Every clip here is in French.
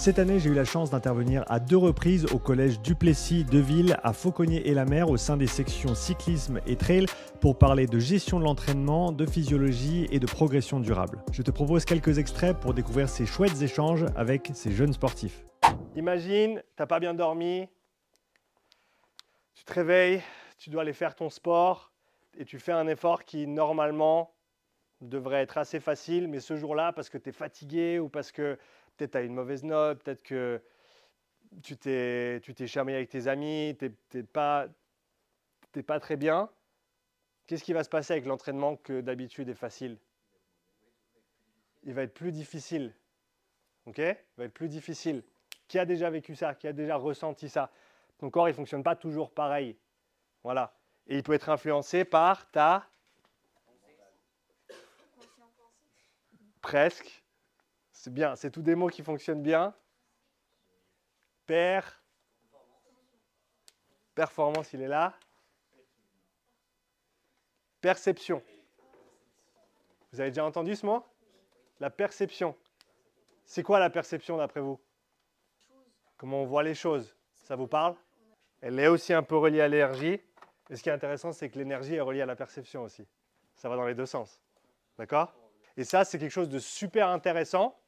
Cette année, j'ai eu la chance d'intervenir à 2 reprises au collège Duplessis-Deville à Fauconnier-et-la-Mer au sein des sections cyclisme et trail pour parler de gestion de l'entraînement, de physiologie et de progression durable. Je te propose quelques extraits pour découvrir ces chouettes échanges avec ces jeunes sportifs. Imagine, tu n'as pas bien dormi, tu te réveilles, tu dois aller faire ton sport et tu fais un effort qui normalement devrait être assez facile, mais ce jour-là, parce que tu es fatigué ou parce que peut-être tu as une mauvaise note, peut-être que tu t'es chamaillé avec tes amis, tu n'es pas très bien, qu'est-ce qui va se passer avec l'entraînement que d'habitude est facile? Il va être plus difficile. Ok? Il va être plus difficile. Qui a déjà vécu ça? Qui a déjà ressenti ça? Ton corps, il ne fonctionne pas toujours pareil. Voilà. Et il peut être influencé par ta... Presque. C'est bien. C'est tous des mots qui fonctionnent bien. Performance, il est là. Perception. Vous avez déjà entendu ce mot? La perception. C'est quoi la perception d'après vous? Comment on voit les choses. Ça vous parle? Elle est aussi un peu reliée à l'énergie. Et ce qui est intéressant, c'est que l'énergie est reliée à la perception aussi. Ça va dans les deux sens. D'accord? Et ça, c'est quelque chose de super intéressant.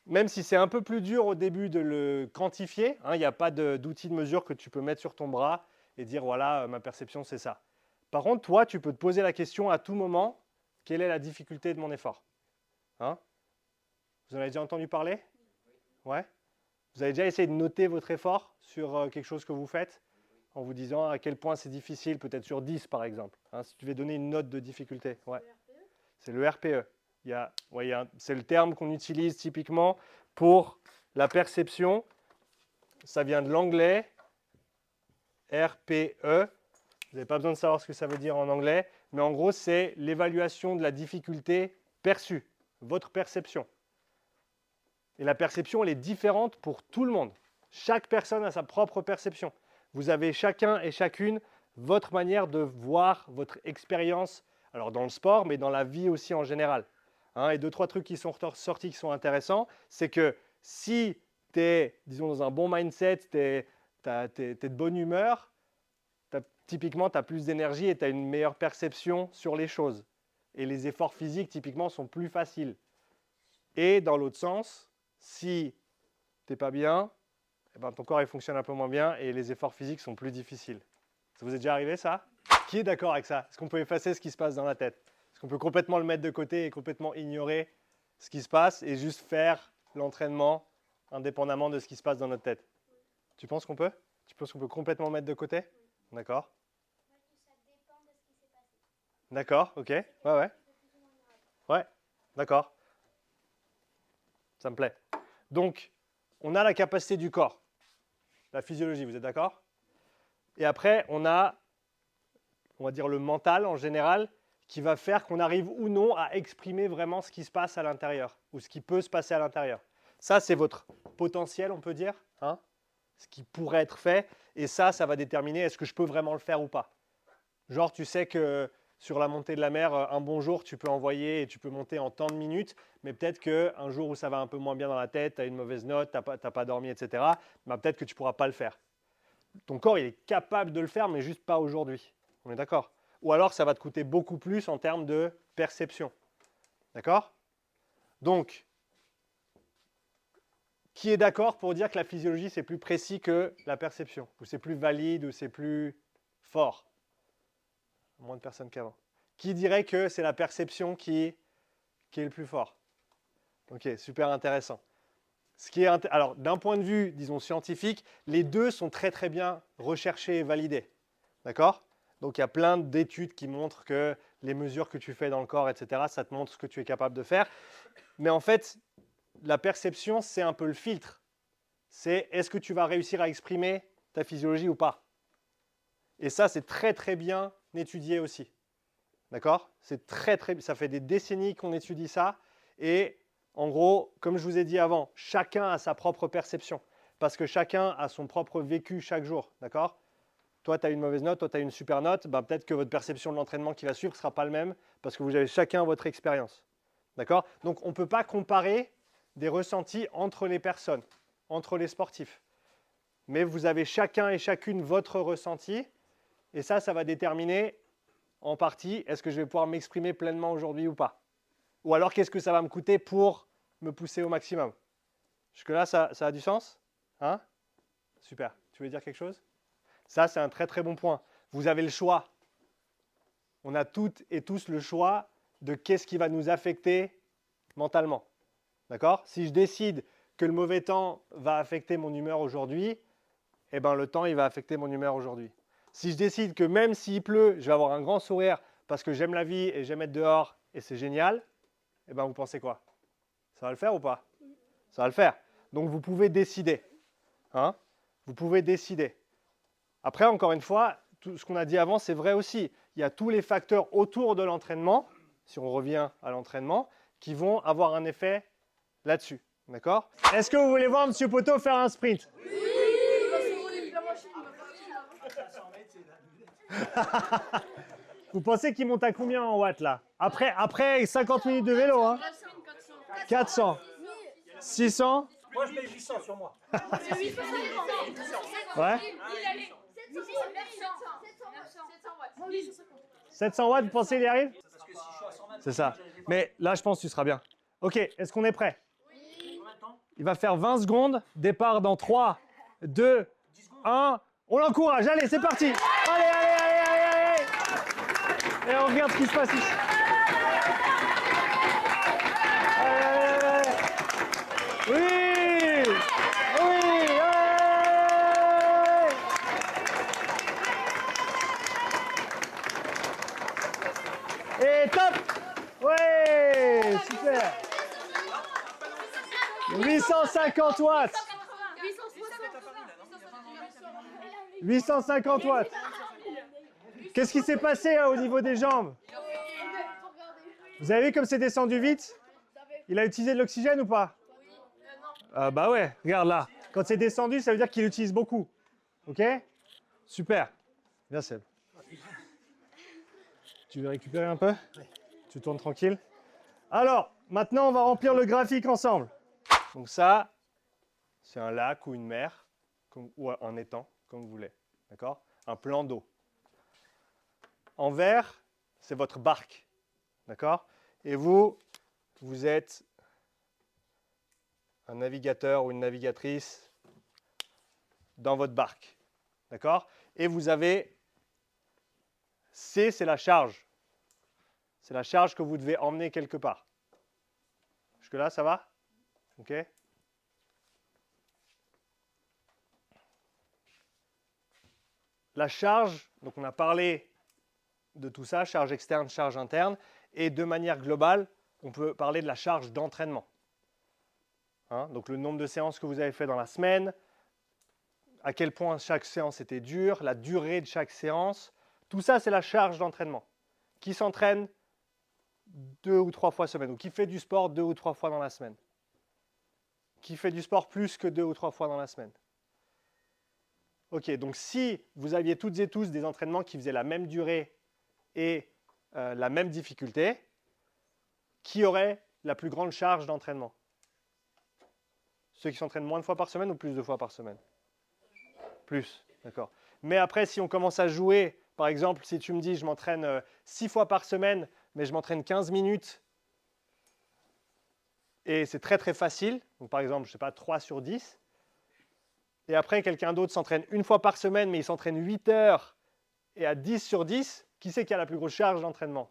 Même si c'est un peu plus dur au début de le quantifier, il n'y a pas d'outil de mesure que tu peux mettre sur ton bras et dire voilà, ma perception c'est ça. Par contre, toi, tu peux te poser la question à tout moment, quelle est la difficulté de mon effort? Vous en avez déjà entendu parler? Ouais. Vous avez déjà essayé de noter votre effort sur quelque chose que vous faites en vous disant à quel point c'est difficile, peut-être sur 10 par exemple, si tu veux donner une note de difficulté. Ouais. C'est le RPE. C'est le terme qu'on utilise typiquement pour la perception. Ça vient de l'anglais, RPE. Vous n'avez pas besoin de savoir ce que ça veut dire en anglais, mais en gros, c'est l'évaluation de la difficulté perçue, votre perception. Et la perception, elle est différente pour tout le monde. Chaque personne a sa propre perception. Vous avez chacun et chacune votre manière de voir votre expérience, alors dans le sport, mais dans la vie aussi en général. Et 2-3 trucs qui sont sortis qui sont intéressants, c'est que si tu es, disons, dans un bon mindset, tu es de bonne humeur, typiquement, tu as plus d'énergie et tu as une meilleure perception sur les choses. Et les efforts physiques, typiquement, sont plus faciles. Et dans l'autre sens, si tu n'es pas bien, ton corps il fonctionne un peu moins bien et les efforts physiques sont plus difficiles. Ça vous est déjà arrivé ça? Qui est d'accord avec ça? Est-ce qu'on peut effacer ce qui se passe dans la tête? Est-ce qu'on peut complètement le mettre de côté et complètement ignorer ce qui se passe et juste faire l'entraînement indépendamment de ce qui se passe dans notre tête? Tu penses qu'on peut? Tu penses qu'on peut complètement le mettre de côté? D'accord. D'accord, ok. Ouais. Ouais, d'accord. Ça me plaît. Donc, on a la capacité du corps, la physiologie, vous êtes d'accord? Et après, on va dire le mental en général, qui va faire qu'on arrive ou non à exprimer vraiment ce qui se passe à l'intérieur, ou ce qui peut se passer à l'intérieur. Ça, c'est votre potentiel, on peut dire, ce qui pourrait être fait, et ça va déterminer est-ce que je peux vraiment le faire ou pas. Genre, tu sais que sur la montée de la mer, un bon jour, tu peux envoyer et tu peux monter en tant de minutes, mais peut-être qu'un jour où ça va un peu moins bien dans la tête, tu as une mauvaise note, tu n'as pas dormi, etc., peut-être que tu ne pourras pas le faire. Ton corps, il est capable de le faire, mais juste pas aujourd'hui. On est d'accord? Ou alors, ça va te coûter beaucoup plus en termes de perception. D'accord? Donc, qui est d'accord pour dire que la physiologie, c'est plus précis que la perception? Ou c'est plus valide, ou c'est plus fort? Moins de personnes qu'avant. Qui dirait que c'est la perception qui est le plus fort? Ok, super intéressant. Alors, d'un point de vue, disons, scientifique, les deux sont très très bien recherchés et validés. D'accord? Donc, il y a plein d'études qui montrent que les mesures que tu fais dans le corps, etc., ça te montre ce que tu es capable de faire. Mais en fait, la perception, c'est un peu le filtre. C'est est-ce que tu vas réussir à exprimer ta physiologie ou pas? Et ça, c'est très très bien étudié aussi. D'accord? Ça fait des décennies qu'on étudie ça. Et en gros, comme je vous ai dit avant, chacun a sa propre perception. Parce que chacun a son propre vécu chaque jour. D'accord? Toi, tu as une mauvaise note, toi, tu as une super note. Peut-être que votre perception de l'entraînement qui va suivre ne sera pas le même parce que vous avez chacun votre expérience. D'accord? Donc, on ne peut pas comparer des ressentis entre les personnes, entre les sportifs. Mais vous avez chacun et chacune votre ressenti, et ça va déterminer en partie, est-ce que je vais pouvoir m'exprimer pleinement aujourd'hui ou pas? Ou alors, qu'est-ce que ça va me coûter pour me pousser au maximum? Jusque-là, ça a du sens? Hein? Super. Tu veux dire quelque chose? Ça, c'est un très très bon point. Vous avez le choix. On a toutes et tous le choix de qu'est-ce qui va nous affecter mentalement. D'accord? Si je décide que le mauvais temps va affecter mon humeur aujourd'hui, eh ben, le temps il va affecter mon humeur aujourd'hui. Si je décide que même s'il pleut, je vais avoir un grand sourire parce que j'aime la vie et j'aime être dehors et c'est génial, eh ben, vous pensez quoi? Ça va le faire ou pas? Ça va le faire. Donc vous pouvez décider. Hein? Vous pouvez décider. Après, encore une fois, tout ce qu'on a dit avant, c'est vrai aussi. Il y a tous les facteurs autour de l'entraînement, si on revient à l'entraînement, qui vont avoir un effet là-dessus. D'accord? Est-ce que vous voulez voir M. Poto faire un sprint? Vous pensez qu'il monte à combien en watts là? Après 50 minutes de vélo, hein? 400. 600? Moi, je mets 800 sur moi. Ouais. 700 watts, vous pensez qu'il y arrive? Parce que si je suis à 120, C'est ça. Mais là, je pense que tu seras bien. Ok, est-ce qu'on est prêt? Il va faire 20 secondes. Départ dans 3, 2, 1. On l'encourage. Allez, c'est parti. Allez, allez, allez, allez, allez. Et on regarde ce qui se passe ici. Allez, allez, allez. Oui. Oui. Allez. Et top. Ouais, super. 850 watts. 850 watts. Qu'est-ce qui s'est passé au niveau des jambes? Vous avez vu comme c'est descendu vite? Il a utilisé de l'oxygène ou pas? Bah ouais, regarde là. Quand c'est descendu, ça veut dire qu'il utilise beaucoup. Ok? Super. Bien, Seb. Tu veux récupérer un peu? Tu tournes tranquille. Alors, maintenant, on va remplir le graphique ensemble. Donc ça, c'est un lac ou une mer, ou un étang, comme vous voulez. D'accord? Un plan d'eau. En vert, c'est votre barque. D'accord? Et vous êtes un navigateur ou une navigatrice dans votre barque. D'accord? Et vous avez C, c'est la charge. C'est la charge que vous devez emmener quelque part. Jusque-là, ça va? OK? La charge, donc on a parlé de tout ça, charge externe, charge interne, et de manière globale, on peut parler de la charge d'entraînement. Hein? Donc le nombre de séances que vous avez fait dans la semaine, à quel point chaque séance était dure, la durée de chaque séance, tout ça c'est la charge d'entraînement. Qui s'entraîne 2 ou 3 fois semaine, ou qui fait du sport 2 ou 3 fois dans la semaine. Qui fait du sport plus que 2 ou 3 fois dans la semaine. Ok, donc si vous aviez toutes et tous des entraînements qui faisaient la même durée et la même difficulté, qui aurait la plus grande charge d'entraînement? Ceux qui s'entraînent moins de fois par semaine ou plus de fois par semaine? Plus, d'accord. Mais après, si on commence à jouer, par exemple, si tu me dis je m'entraîne 6 fois par semaine, mais je m'entraîne 15 minutes, et c'est très très facile, donc par exemple, je ne sais pas, 3 sur 10, et après quelqu'un d'autre s'entraîne une fois par semaine, mais il s'entraîne 8 heures, et à 10 sur 10, qui c'est qui a la plus grosse charge d'entraînement?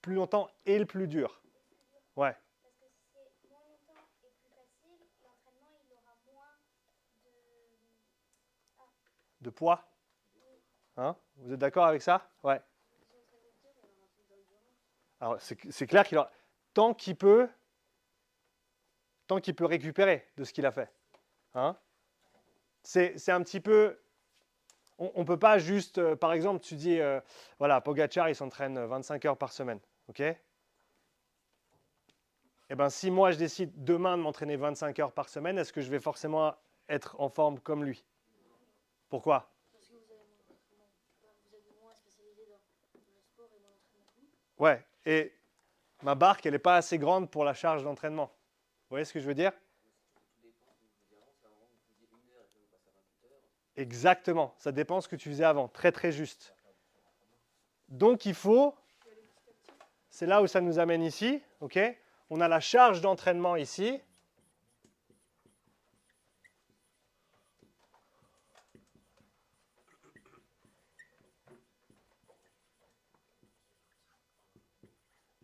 Plus longtemps et le plus dur. Ouais. Parce que si c'est moins longtemps et plus facile, l'entraînement il aura moins De poids. Hein? Vous êtes d'accord avec ça? Ouais. Alors c'est clair qu'il aura tant qu'il peut récupérer de ce qu'il a fait. Hein? C'est un petit peu. On ne peut pas juste, par exemple, tu dis, voilà, Pogacar, il s'entraîne 25 heures par semaine. OK? Eh bien, si moi, je décide demain de m'entraîner 25 heures par semaine, est-ce que je vais forcément être en forme comme lui? Pourquoi? Parce que vous êtes moins spécialisé dans le sport et dans l'entraînement. Ouais, et Ma barque, elle n'est pas assez grande pour la charge d'entraînement. Vous voyez ce que je veux dire? Exactement, ça dépend ce que tu faisais avant. Très très juste. Donc il faut, c'est là où ça nous amène ici, ok? On a la charge d'entraînement ici.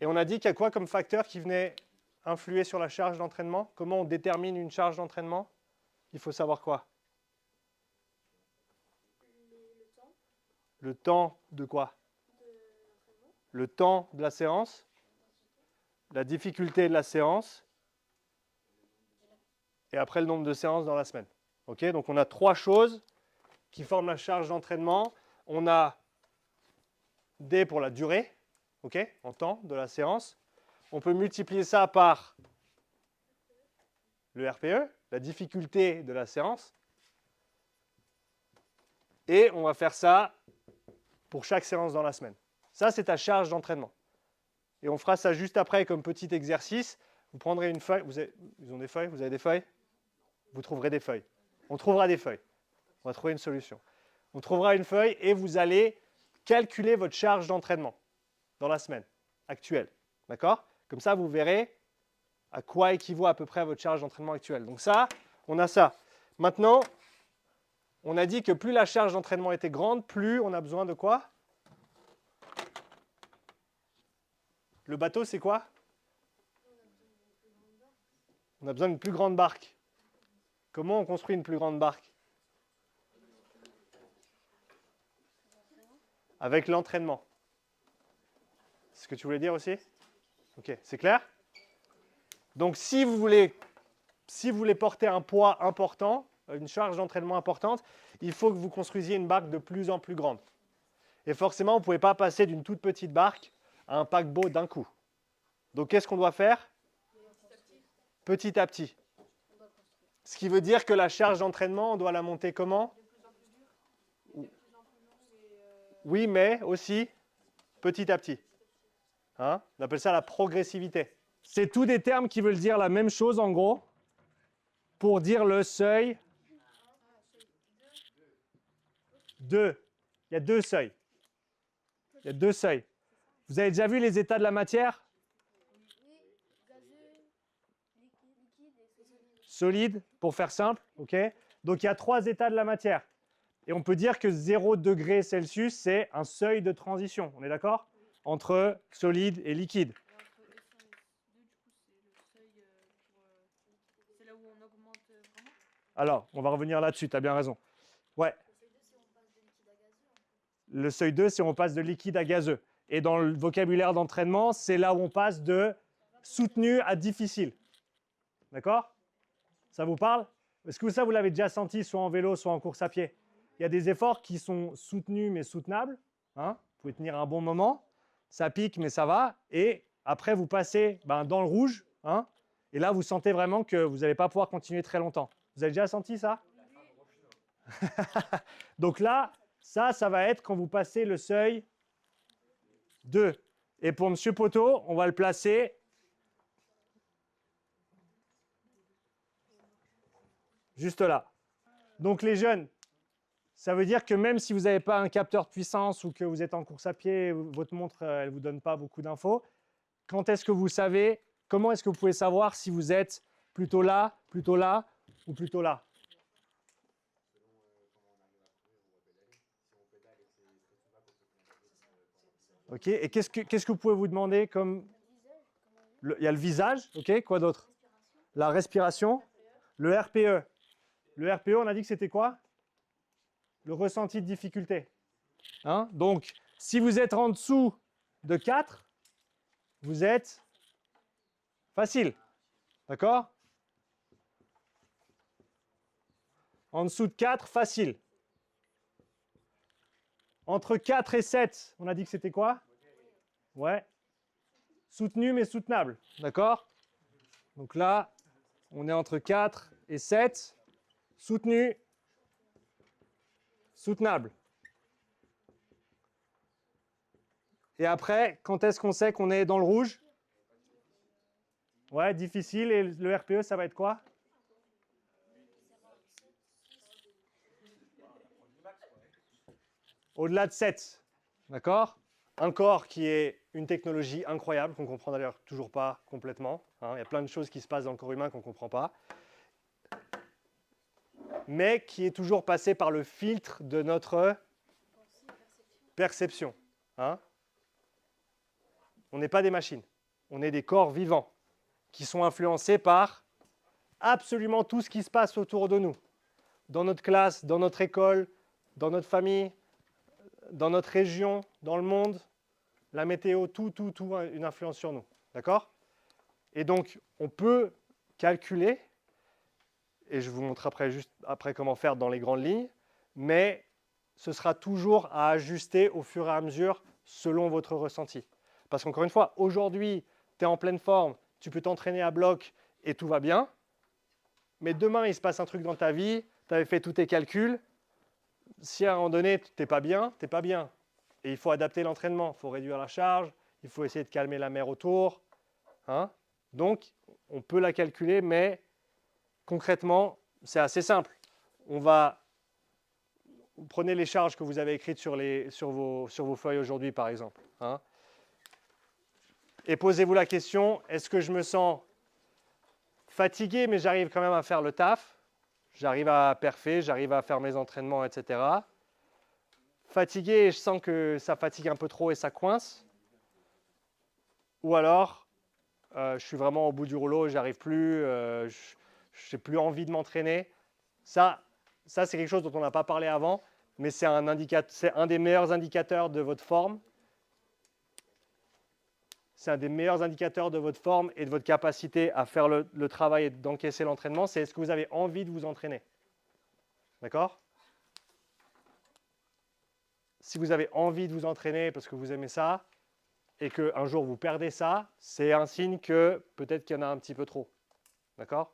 Et on a dit qu'il y a quoi comme facteur qui venait influer sur la charge d'entraînement? Comment on détermine une charge d'entraînement? Il faut savoir quoi? Le temps de quoi? Le temps de la séance, la difficulté de la séance, et après le nombre de séances dans la semaine. Ok, donc on a trois choses qui forment la charge d'entraînement. On a D pour la durée, ok, en temps de la séance. On peut multiplier ça par le RPE, la difficulté de la séance. Et on va faire ça pour chaque séance dans la semaine. Ça, c'est ta charge d'entraînement. Et on fera ça juste après comme petit exercice. Vous prendrez une feuille. Ils ont des feuilles? Vous avez des feuilles? Vous trouverez des feuilles. On trouvera des feuilles. On va trouver une solution. On trouvera une feuille et vous allez calculer votre charge d'entraînement dans la semaine actuelle. D'accord? Comme ça, vous verrez à quoi équivaut à peu près votre charge d'entraînement actuelle. Donc ça, on a ça. Maintenant, on a dit que plus la charge d'entraînement était grande, plus on a besoin de quoi? Le bateau, c'est quoi? On a besoin d'une plus grande barque. Comment on construit une plus grande barque? Avec l'entraînement. C'est ce que tu voulais dire aussi? Ok, c'est clair? Donc si vous voulez porter un poids important, une charge d'entraînement importante, il faut que vous construisiez une barque de plus en plus grande. Et forcément, vous ne pouvez pas passer d'une toute petite barque à un paquebot d'un coup. Donc qu'est-ce qu'on doit faire? Petit à petit. Ce qui veut dire que la charge d'entraînement, on doit la monter comment? Oui, mais aussi petit à petit. Hein? On appelle ça la progressivité. C'est tous des termes qui veulent dire la même chose en gros pour dire le seuil 2. Il y a deux seuils. Il y a deux seuils. Vous avez déjà vu les états de la matière? Solide, pour faire simple. Ok. Donc il y a trois états de la matière. Et on peut dire que 0 degré Celsius, c'est un seuil de transition. On est d'accord? Entre solide et liquide. Alors, on va revenir là-dessus, tu as bien raison. Ouais. Le seuil 2, c'est on passe de liquide à gazeux. Et dans le vocabulaire d'entraînement, c'est là où on passe de soutenu à difficile. D'accord? Ça vous parle? Est-ce que ça, vous l'avez déjà senti, soit en vélo, soit en course à pied? Il y a des efforts qui sont soutenus mais soutenables. Hein? Vous pouvez tenir un bon moment. Ça pique, mais ça va. Et après, vous passez dans le rouge. Hein? Et là, vous sentez vraiment que vous n'allez pas pouvoir continuer très longtemps. Vous avez déjà senti ça? Donc là, ça va être quand vous passez le seuil 2. Et pour M. Poteau, on va le placer juste là. Donc les jeunes, ça veut dire que même si vous n'avez pas un capteur de puissance ou que vous êtes en course à pied, votre montre, elle ne vous donne pas beaucoup d'infos, quand est-ce que vous savez, comment est-ce que vous pouvez savoir si vous êtes plutôt là ou plutôt là? Ok, et qu'est-ce que vous pouvez vous demander comme... Il y a le visage, ok, quoi d'autre? La respiration, le RPE. Le RPE, on a dit que c'était quoi? Le ressenti de difficulté. Hein? Donc, si vous êtes en dessous de 4, vous êtes facile. D'accord? En dessous de 4, facile. Entre 4 et 7, on a dit que c'était quoi? Ouais. Soutenu mais soutenable. D'accord? Donc là, on est entre 4 et 7. Soutenu, soutenable. Et après, quand est-ce qu'on sait qu'on est dans le rouge? Ouais, difficile. Et le RPE, ça va être quoi? Au-delà de 7. D'accord? Un corps qui est une technologie incroyable, qu'on ne comprend d'ailleurs toujours pas complètement. Hein. Il y a plein de choses qui se passent dans le corps humain qu'on ne comprend pas. Mais qui est toujours passé par le filtre de notre perception. Hein. On n'est pas des machines. On est des corps vivants qui sont influencés par absolument tout ce qui se passe autour de nous. Dans notre classe, dans notre école, dans notre famille, dans notre région, dans le monde, la météo, tout a une influence sur nous. D'accord? Et donc, on peut calculer, et je vous montre juste après comment faire dans les grandes lignes, mais ce sera toujours à ajuster au fur et à mesure selon votre ressenti. Parce qu'encore une fois, aujourd'hui, tu es en pleine forme, tu peux t'entraîner à bloc et tout va bien, mais demain, il se passe un truc dans ta vie, tu avais fait tous tes calculs, si à un moment donné, tu n'es pas bien, tu n'es pas bien. Et il faut adapter l'entraînement, il faut réduire la charge, il faut essayer de calmer la mer autour. Hein? Donc, on peut la calculer, mais concrètement, c'est assez simple. Vous prenez les charges que vous avez écrites sur vos feuilles aujourd'hui, par exemple. Hein? Et posez-vous la question, est-ce que je me sens fatigué, mais j'arrive quand même à faire le taf? J'arrive à perfer, j'arrive à faire mes entraînements, etc. Fatigué et je sens que ça fatigue un peu trop et ça coince. Ou alors, je suis vraiment au bout du rouleau, j'arrive plus, je n'ai plus envie de m'entraîner. Ça c'est quelque chose dont on n'a pas parlé avant, mais c'est un des meilleurs indicateurs de votre forme. C'est un des meilleurs indicateurs de votre forme et de votre capacité à faire le travail et d'encaisser l'entraînement. C'est est-ce que vous avez envie de vous entraîner? D'accord? Si vous avez envie de vous entraîner parce que vous aimez ça et qu'un jour vous perdez ça, c'est un signe que peut-être qu'il y en a un petit peu trop. D'accord?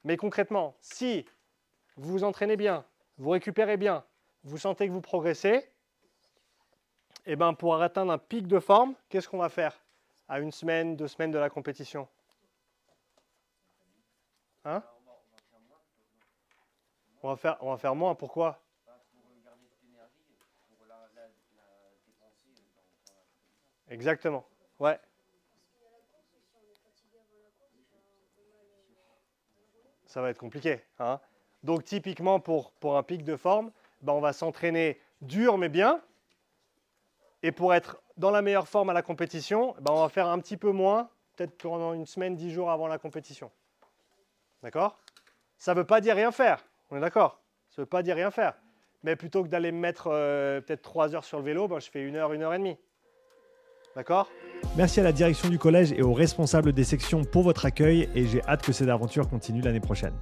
Mais concrètement, si vous vous entraînez bien, vous récupérez bien, vous sentez que vous progressez, et bien pour atteindre un pic de forme, qu'est-ce qu'on va faire à 1 semaine, 2 semaines de la compétition? Hein? On va faire moins, pourquoi? Exactement, ouais. Ça va être compliqué. Hein? Donc typiquement pour un pic de forme, ben, on va s'entraîner dur mais bien. Et pour être dans la meilleure forme à la compétition, ben, on va faire un petit peu moins, peut-être pendant 1 semaine, 10 jours avant la compétition. D'accord? Ça ne veut pas dire rien faire, on est d'accord? Ça ne veut pas dire rien faire. Mais plutôt que d'aller me mettre peut-être 3 heures sur le vélo, ben, je fais 1 heure, 1 heure et demie. D'accord? Merci à la direction du collège et aux responsables des sections pour votre accueil et j'ai hâte que cette aventure continue l'année prochaine.